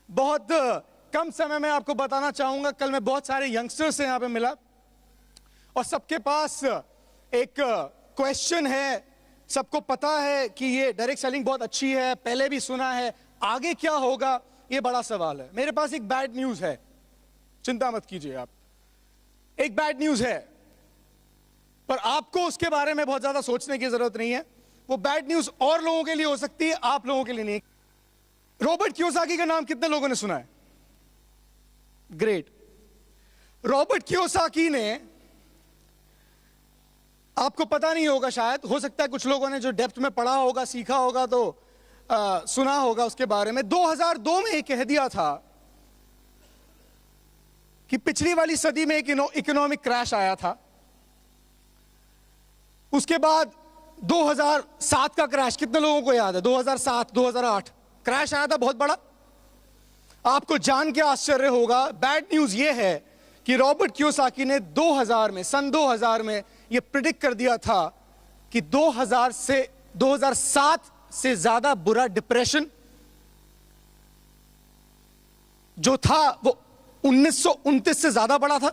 बहुत कम समय में आपको बताना चाहूंगा, कल मैं बहुत सारे यंगस्टर्स से यहां पे मिला और सबके पास एक क्वेश्चन है। सबको पता है कि ये डायरेक्ट सेलिंग बहुत अच्छी है, पहले भी सुना है, आगे क्या होगा ये बड़ा सवाल है। मेरे पास एक बैड न्यूज है, चिंता मत कीजिए आप। एक बैड न्यूज है पर आपको उसके बारे में बहुत ज्यादा सोचने की जरूरत नहीं है। वो बैड न्यूज और लोगों के लिए हो सकती है, आप लोगों के लिए नहीं। रॉबर्ट कियोसाकी का नाम कितने लोगों ने सुना है? ग्रेट। रॉबर्ट कियोसाकी ने, आपको पता नहीं होगा शायद, हो सकता है कुछ लोगों ने जो डेप्थ में पढ़ा होगा, सीखा होगा तो सुना होगा उसके बारे में। 2002 में कह दिया था कि पिछली वाली सदी में एक इकोनॉमिक क्रैश आया था। उसके बाद 2007 का क्रैश कितने लोगों को याद है? 2007 2008 क्रैश आया था बहुत बड़ा। आपको जान के आश्चर्य होगा, बैड न्यूज यह है कि रॉबर्ट कियोसाकी ने 2000 में, सन 2000 में यह प्रिडिक्ट कर दिया था कि 2007 से ज्यादा बुरा डिप्रेशन जो था वो 1929 से ज्यादा बड़ा था।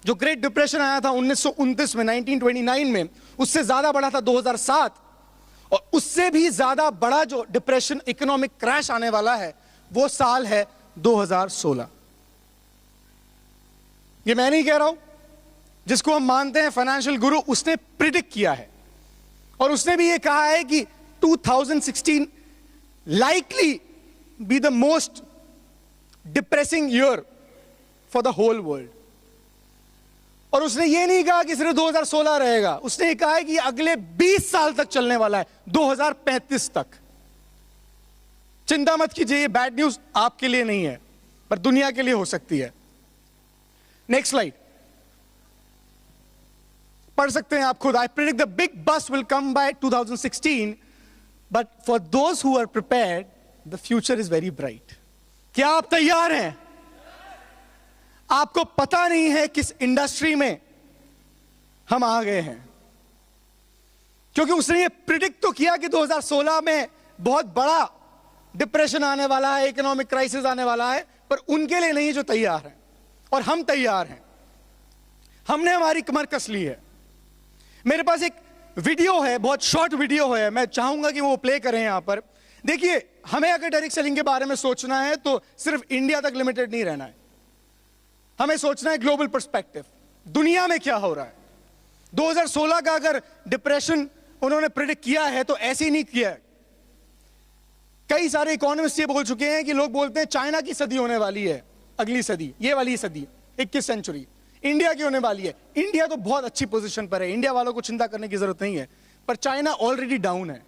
जो ग्रेट डिप्रेशन आया था 1929 में, 1929 में, उससे ज्यादा बड़ा था 2007। और उससे भी ज्यादा बड़ा जो डिप्रेशन, इकोनॉमिक क्रैश आने वाला है वो साल है 2016। ये मैं नहीं कह रहा हूं, जिसको हम मानते हैं फाइनेंशियल गुरु, उसने प्रिडिक्ट किया है। और उसने भी ये कहा है कि 2016 likely be the most depressing year for the whole world. और उसने ये नहीं कहा कि सिर्फ 2016 रहेगा, उसने ये कहा है कि अगले 20 साल तक चलने वाला है, 2035 तक। चिंता मत कीजिए, ये बैड न्यूज आपके लिए नहीं है पर दुनिया के लिए हो सकती है। नेक्स्ट स्लाइड पढ़ सकते हैं आप खुद। I predict the big bust will come by 2016 but for those who are prepared the future is very bright. क्या आप तैयार हैं? आपको पता नहीं है किस इंडस्ट्री में हम आ गए हैं, क्योंकि उसने ये प्रिडिक्ट तो किया कि 2016 में बहुत बड़ा डिप्रेशन आने वाला है, इकोनॉमिक क्राइसिस आने वाला है, पर उनके लिए नहीं जो तैयार हैं। और हम तैयार हैं, हमने हमारी कमर कस ली है। मेरे पास एक वीडियो है, बहुत शॉर्ट वीडियो है, मैं चाहूंगा कि वो प्ले करें यहां पर। देखिए, हमें अगर डायरेक्ट सेलिंग के बारे में सोचना है तो सिर्फ इंडिया तक लिमिटेड नहीं रहना है, हमें सोचना है ग्लोबल पर्सपेक्टिव, दुनिया में क्या हो रहा है। 2016 का अगर डिप्रेशन उन्होंने प्रेडिक्ट किया है तो ऐसे ही नहीं किया है। कई सारे इकोनॉमिस्ट ये बोल चुके हैं कि लोग बोलते हैं चाइना की सदी होने वाली है, अगली सदी, ये वाली सदी 21 सेंचुरी इंडिया की होने वाली है। इंडिया तो बहुत अच्छी पोजीशन पर है, इंडिया वालों को चिंता करने की जरूरत नहीं है, पर चाइना ऑलरेडी डाउन है।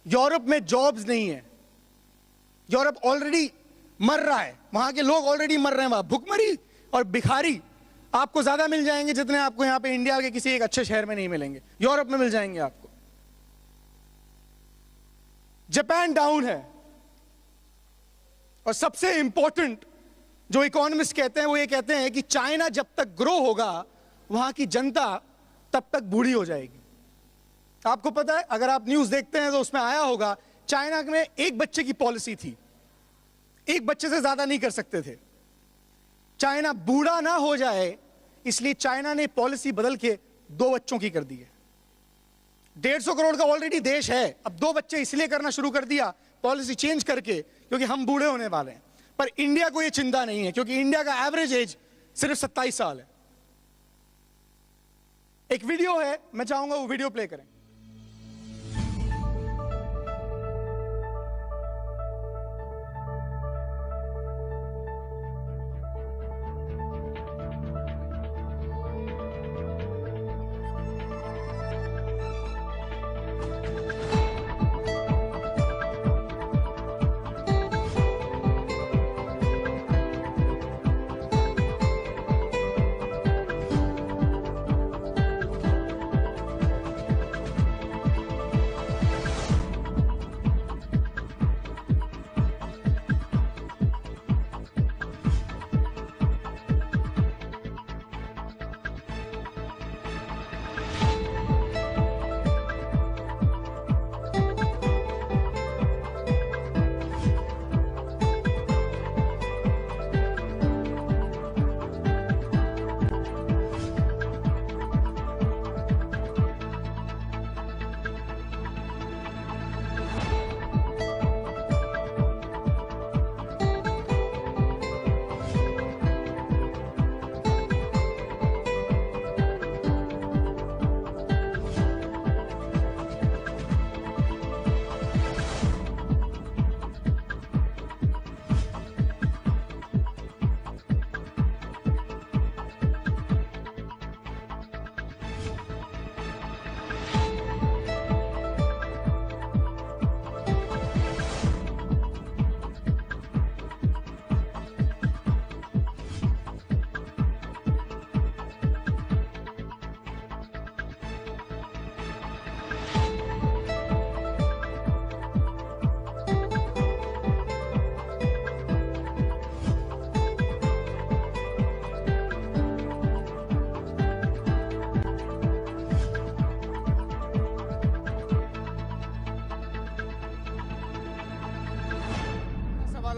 यूरोप में जॉब्स नहीं है, यूरोप ऑलरेडी मर रहा है, वहां के लोग ऑलरेडी मर रहे हैं। वहां भुखमरी और भिखारी आपको ज्यादा मिल जाएंगे जितने आपको यहां पे इंडिया के किसी एक अच्छे शहर में नहीं मिलेंगे, यूरोप में मिल जाएंगे आपको। जापान डाउन है। और सबसे इंपॉर्टेंट जो इकोनॉमिस्ट कहते हैं वो ये कहते हैं कि चाइना जब तक ग्रो होगा वहां की जनता तब तक बूढ़ी हो जाएगी। आपको पता है, अगर आप न्यूज देखते हैं तो उसमें आया होगा चाइना में एक बच्चे की पॉलिसी थी, एक बच्चे से ज्यादा नहीं कर सकते थे। चाइना बूढ़ा ना हो जाए इसलिए चाइना ने पॉलिसी बदल के 2 बच्चों की कर दी है। 150 करोड़ का ऑलरेडी देश है, अब 2 बच्चे इसलिए करना शुरू कर दिया पॉलिसी चेंज करके क्योंकि हम बूढ़े होने वाले हैं। पर इंडिया को यह चिंता नहीं है क्योंकि इंडिया का एवरेज एज सिर्फ 27 साल है। एक वीडियो है, मैं चाहूंगा वो वीडियो प्ले करें।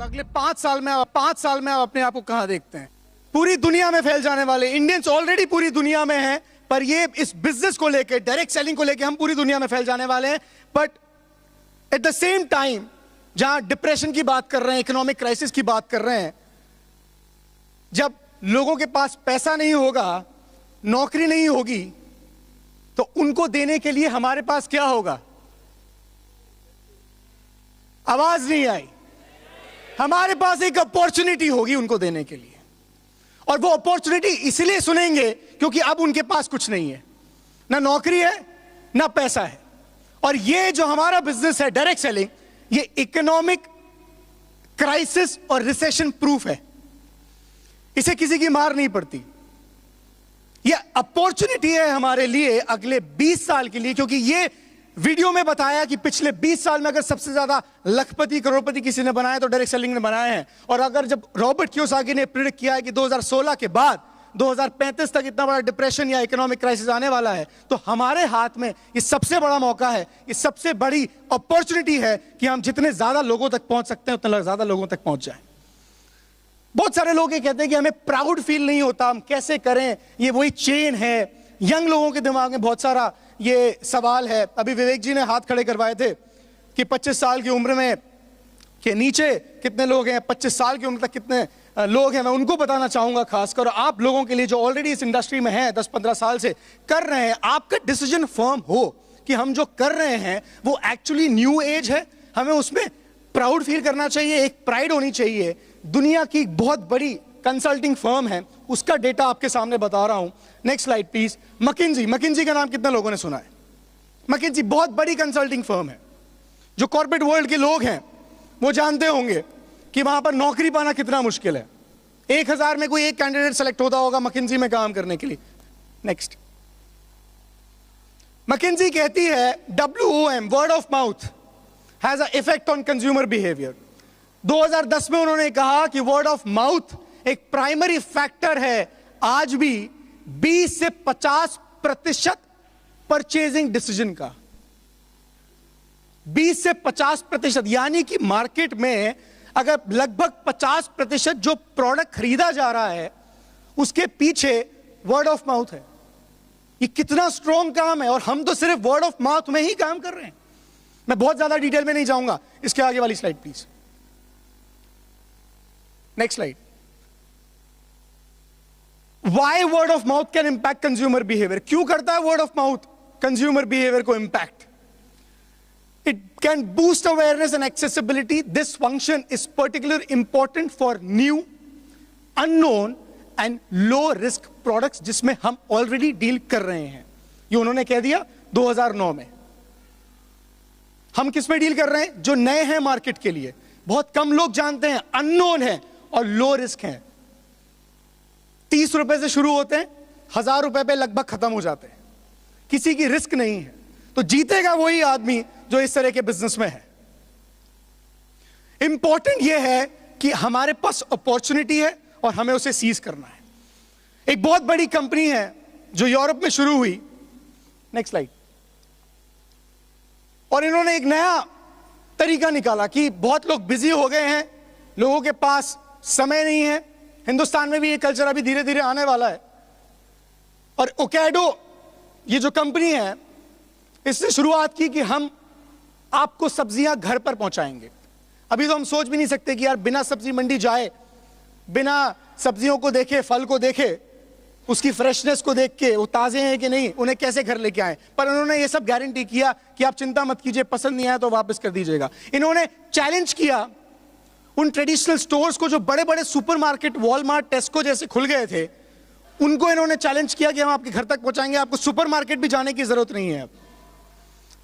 अगले 5 साल में आप अपने आप को कहां देखते हैं? पूरी दुनिया में फैल जाने वाले। इंडियंस ऑलरेडी पूरी दुनिया में हैं, पर ये इस बिजनेस को लेके, डायरेक्ट सेलिंग को लेके हम पूरी दुनिया में फैल जाने वाले हैं। But at the same time जहां डिप्रेशन की बात कर रहे हैं, इकोनॉमिक क्राइसिस की बात कर रहे हैं, जब लोगों के पास पैसा नहीं होगा, नौकरी नहीं होगी, तो उनको देने के लिए हमारे पास क्या होगा? आवाज नहीं आई। हमारे पास एक अपॉर्चुनिटी होगी उनको देने के लिए, और वो अपॉर्चुनिटी इसलिए सुनेंगे क्योंकि अब उनके पास कुछ नहीं है, ना नौकरी है ना पैसा है। और ये जो हमारा बिजनेस है डायरेक्ट सेलिंग, ये इकोनॉमिक क्राइसिस और रिसेशन प्रूफ है। इसे किसी की मार नहीं पड़ती। ये अपॉर्चुनिटी है हमारे लिए अगले 20 साल के लिए, क्योंकि ये वीडियो में बताया कि पिछले 20 साल में अगर सबसे ज्यादा लखपति करोड़पति किसी ने बनाया तो डायरेक्ट सेलिंग ने बनाए हैं। और अगर जब रॉबर्ट कियोसाकी ने प्रिडिक्ट किया है कि 2016 के बाद 2035 तक इतना बड़ा डिप्रेशन या इकोनॉमिक क्राइसिस आने वाला है, तो हमारे हाथ में ये सबसे बड़ा मौका है, ये सबसे बड़ी अपॉर्चुनिटी है कि हम जितने ज्यादा लोगों तक पहुंच सकते हैं उतने ज्यादा लोगों तक पहुंच जाएं। बहुत सारे लोग ये कहते हैं कि हमें प्राउड फील नहीं होता, हम कैसे करें, ये वही चेन है। यंग लोगों के दिमाग में बहुत सारा ये सवाल है। अभी विवेक जी ने हाथ खड़े करवाए थे कि 25 साल की उम्र में के नीचे कितने लोग हैं, 25 साल की उम्र तक कितने लोग हैं। मैं उनको बताना चाहूंगा, खासकर आप लोगों के लिए जो ऑलरेडी इस इंडस्ट्री में हैं, 10-15 साल से कर रहे हैं, आपका डिसीजन फर्म हो कि हम जो कर रहे हैं वो एक्चुअली न्यू एज है, हमें उसमें प्राउड फील करना चाहिए, एक प्राइड होनी चाहिए। दुनिया की बहुत बड़ी कंसल्टिंग फर्म है, उसका डेटा आपके सामने बता रहा हूं। Next slide please. मैकिन्जी का नाम कितने लोगों ने सुना है? मैकिन्जी बहुत बड़ी कंसल्टिंग फर्म है। जो कॉर्पोरेट वर्ल्ड के लोग हैं वो जानते होंगे कि वहां पर नौकरी पाना कितना मुश्किल है। 1000 में कोई एक कैंडिडेट सेलेक्ट होता होगा मैकिन्जी में काम करने के लिए। नेक्स्ट। मैकिन्जी कहती है WOM, word of mouth, has a effect on consumer behaviour. 2010 में उन्होंने कहा कि वर्ड ऑफ माउथ एक प्राइमरी फैक्टर है आज भी 20 से 50% परचेजिंग डिसीजन का। 20 से 50%, यानी कि मार्केट में अगर लगभग 50% जो प्रोडक्ट खरीदा जा रहा है उसके पीछे वर्ड ऑफ माउथ है। ये कितना स्ट्रॉन्ग काम है, और हम तो सिर्फ वर्ड ऑफ माउथ में ही काम कर रहे हैं। मैं बहुत ज्यादा डिटेल में नहीं जाऊंगा। इसके आगे वाली slide please. Next slide. Why word of mouth can impact consumer behavior? क्यों करता है word of mouth consumer behavior को impact? It can boost awareness and accessibility. This function is particularly important for new, unknown and low risk products जिसमें हम already deal कर रहे हैं। ये उन्होंने कह दिया 2009 में। हम किस में डील कर रहे हैं? जो नए हैं मार्केट के लिए, बहुत कम लोग जानते हैं, अननोन है और लो रिस्क हैं। 30 रुपए से शुरू होते हैं, 1000 रुपए पे लगभग खत्म हो जाते हैं। किसी की रिस्क नहीं है, तो जीतेगा वही आदमी जो इस तरह के बिजनेस में है। इंपॉर्टेंट यह है कि हमारे पास अपॉर्चुनिटी है और हमें उसे सीज करना है। एक बहुत बड़ी कंपनी है जो यूरोप में शुरू हुई। Next slide. और इन्होंने एक नया तरीका निकाला कि बहुत लोग बिजी हो गए हैं, लोगों के पास समय नहीं है। हिंदुस्तान में भी ये कल्चर अभी धीरे धीरे आने वाला है। और ओकेडो ये जो कंपनी है, इसने शुरुआत की कि हम आपको सब्जियां घर पर पहुंचाएंगे। अभी तो हम सोच भी नहीं सकते कि यार बिना सब्जी मंडी जाए, बिना सब्जियों को देखे, फल को देखे, उसकी फ्रेशनेस को देख के वो ताजे हैं कि नहीं, उन्हें कैसे घर लेके आए। पर उन्होंने ये सब गारंटी किया कि आप चिंता मत कीजिए, पसंद नहीं आया तो वापस कर दीजिएगा। इन्होंने चैलेंज किया उन ट्रेडिशनल स्टोर्स को जो बड़े बड़े सुपरमार्केट, वॉलमार्ट, टेस्को जैसे खुल गए थे, उनको इन्होंने चैलेंज किया कि हम आपके घर तक पहुंचाएंगे, आपको सुपरमार्केट भी जाने की जरूरत नहीं है। अब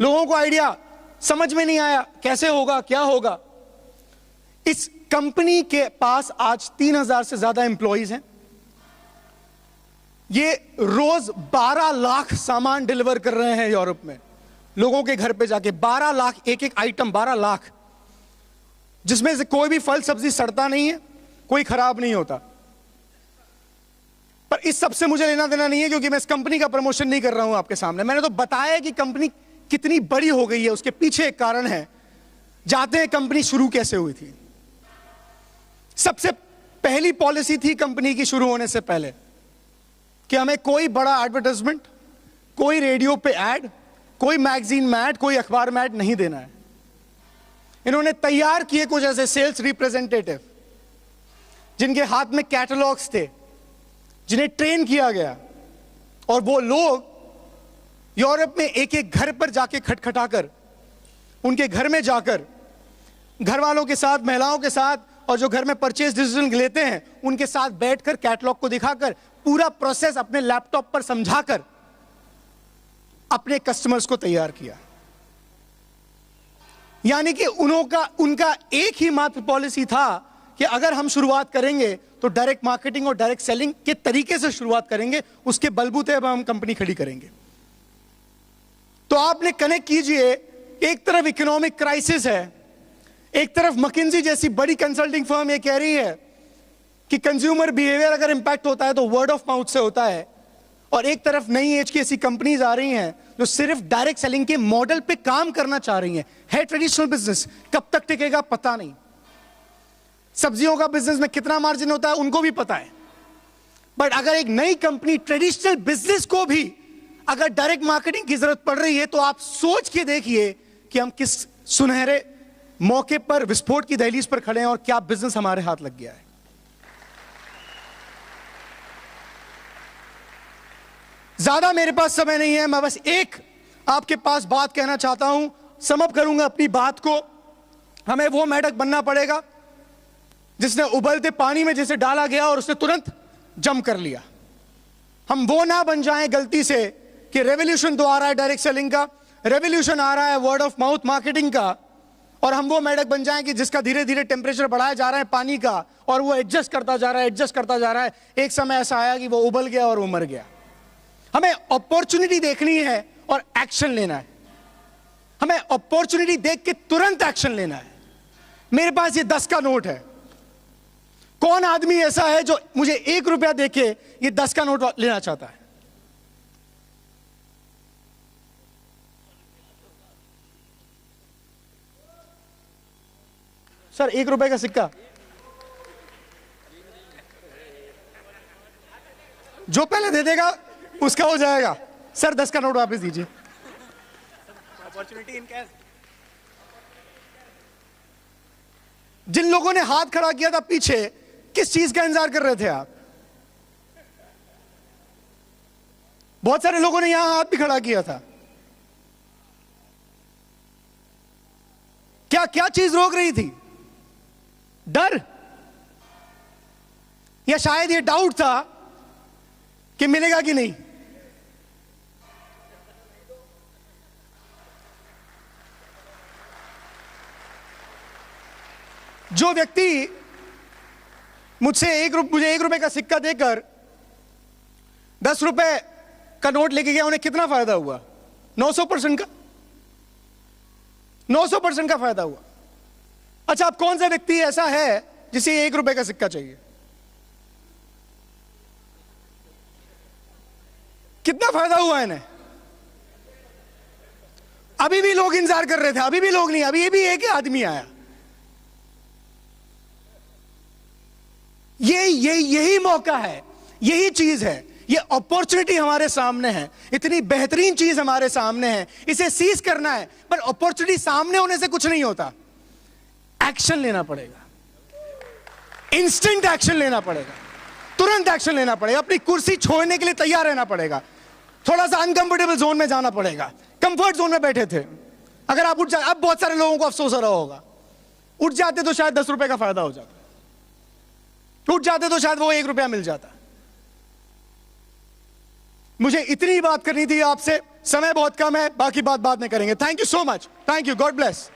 लोगों को आइडिया समझ में नहीं आया कैसे होगा, क्या होगा। इस कंपनी के पास आज 3000 से ज्यादा एम्प्लॉइज हैं। ये रोज 12 लाख सामान डिलीवर कर रहे हैं यूरोप में, लोगों के घर पे जाके 12 लाख, एक एक आइटम 12 लाख, जिसमें से कोई भी फल सब्जी सड़ता नहीं है, कोई खराब नहीं होता। पर इस सब से मुझे लेना देना नहीं है, क्योंकि मैं इस कंपनी का प्रमोशन नहीं कर रहा हूं आपके सामने। मैंने तो बताया कि कंपनी कितनी बड़ी हो गई है, उसके पीछे एक कारण है। जाते हैं कंपनी शुरू कैसे हुई थी। सबसे पहली पॉलिसी थी कंपनी की शुरू होने से पहले कि हमें कोई बड़ा एडवर्टाइजमेंट, कोई रेडियो पे ऐड, कोई मैगजीन में ऐड, कोई अखबार में ऐड नहीं देना है। इन्होंने तैयार किए कुछ ऐसे सेल्स रिप्रेजेंटेटिव जिनके हाथ में कैटलॉग्स थे, जिन्हें ट्रेन किया गया, और वो लोग यूरोप में एक एक घर पर जाके खटखटाकर, उनके घर में जाकर, घर वालों के साथ, महिलाओं के साथ, और जो घर में परचेज डिसीजन लेते हैं उनके साथ बैठकर कैटलॉग को दिखाकर पूरा प्रोसेस अपने लैपटॉप पर समझाकर अपने कस्टमर्स को तैयार किया। यानी कि उनका एक ही मात्र पॉलिसी था कि अगर हम शुरुआत करेंगे तो डायरेक्ट मार्केटिंग और डायरेक्ट सेलिंग के तरीके से शुरुआत करेंगे, उसके बलबूते अब हम कंपनी खड़ी करेंगे। तो आपने कनेक्ट कीजिए, एक तरफ इकोनॉमिक क्राइसिस है, एक तरफ मैकिन्जी जैसी बड़ी कंसल्टिंग फर्म ये कह रही है कि कंज्यूमर बिहेवियर अगर इंपैक्ट होता है तो वर्ड ऑफ माउथ से होता है, और एक तरफ नई एज की ऐसी कंपनीज आ रही हैं जो सिर्फ डायरेक्ट सेलिंग के मॉडल पे काम करना चाह रही हैं। है ट्रेडिशनल बिजनेस, कब तक टिकेगा पता नहीं। सब्जियों का बिजनेस में कितना मार्जिन होता है उनको भी पता है, बट अगर एक नई कंपनी ट्रेडिशनल बिजनेस को भी अगर डायरेक्ट मार्केटिंग की जरूरत पड़ रही है तो आप सोच के देखिए कि हम किस सुनहरे मौके पर विस्फोट की दहलीज पर खड़े हैं और क्या बिजनेस हमारे हाथ लग गया है। ज्यादा मेरे पास समय नहीं है, मैं बस एक आपके पास बात कहना चाहता हूं, समअप करूंगा अपनी बात को। हमें वो मेढक बनना पड़ेगा जिसने उबलते पानी में जिसे डाला गया और उसने तुरंत जम कर लिया। हम वो ना बन जाएं गलती से कि रेवोल्यूशन तो आ रहा है डायरेक्ट सेलिंग का, रेवोल्यूशन आ रहा है वर्ड ऑफ माउथ मार्केटिंग का, और हम वो मेढक बन जाएं कि जिसका धीरे धीरे टेम्परेचर बढ़ाया जा रहा है पानी का, और वो एडजस्ट करता जा रहा है। एक समय ऐसा आया कि वो उबल गया और वो मर गया। हमें अपॉर्चुनिटी देखनी है और एक्शन लेना है। हमें अपॉर्चुनिटी देख के तुरंत एक्शन लेना है। मेरे पास ये 10 का नोट है, कौन आदमी ऐसा है जो मुझे 1 रुपया देके ये 10 का नोट लेना चाहता है? सर 1 रुपए का सिक्का जो पहले दे देगा उसका हो जाएगा। सर 10 का नोट वापस दीजिए। Opportunity in cash. जिन लोगों ने हाथ खड़ा किया था पीछे, किस चीज का इंतजार कर रहे थे आप? बहुत सारे लोगों ने यहां हाथ भी खड़ा किया था। क्या क्या चीज रोक रही थी? डर, या शायद ये डाउट था कि मिलेगा कि नहीं? जो व्यक्ति मुझे 1 रुपए का सिक्का देकर 10 रुपए का नोट लेके गया, उन्हें कितना फायदा हुआ? 900% का 900% का फायदा हुआ। अच्छा, अब कौन सा व्यक्ति ऐसा है जिसे 1 रुपए का सिक्का चाहिए? कितना फायदा हुआ इन्हें? अभी भी लोग इंतजार कर रहे थे, अभी भी लोग नहीं, अभी भी एक आदमी आया। यही मौका है, यही चीज है, ये अपॉर्चुनिटी हमारे सामने है, इतनी बेहतरीन चीज हमारे सामने है, इसे सीज करना है। पर अपॉर्चुनिटी सामने होने से कुछ नहीं होता, एक्शन लेना पड़ेगा, इंस्टेंट एक्शन लेना पड़ेगा, तुरंत एक्शन लेना पड़ेगा, अपनी कुर्सी छोड़ने के लिए तैयार रहना पड़ेगा, थोड़ा सा अनकंफर्टेबल जोन में जाना पड़ेगा। कंफर्ट जोन में बैठे थे, अगर आप उठ जाए, अब बहुत सारे लोगों को अफसोस हो रहा होगा, उठ जाते तो शायद 10 रुपए का फायदा हो जाता, उठ जाते तो शायद वो 1 रुपया मिल जाता। मुझे इतनी बात करनी थी आपसे, समय बहुत कम है, बाकी बात बाद में करेंगे। Thank you so much, thank you, God bless.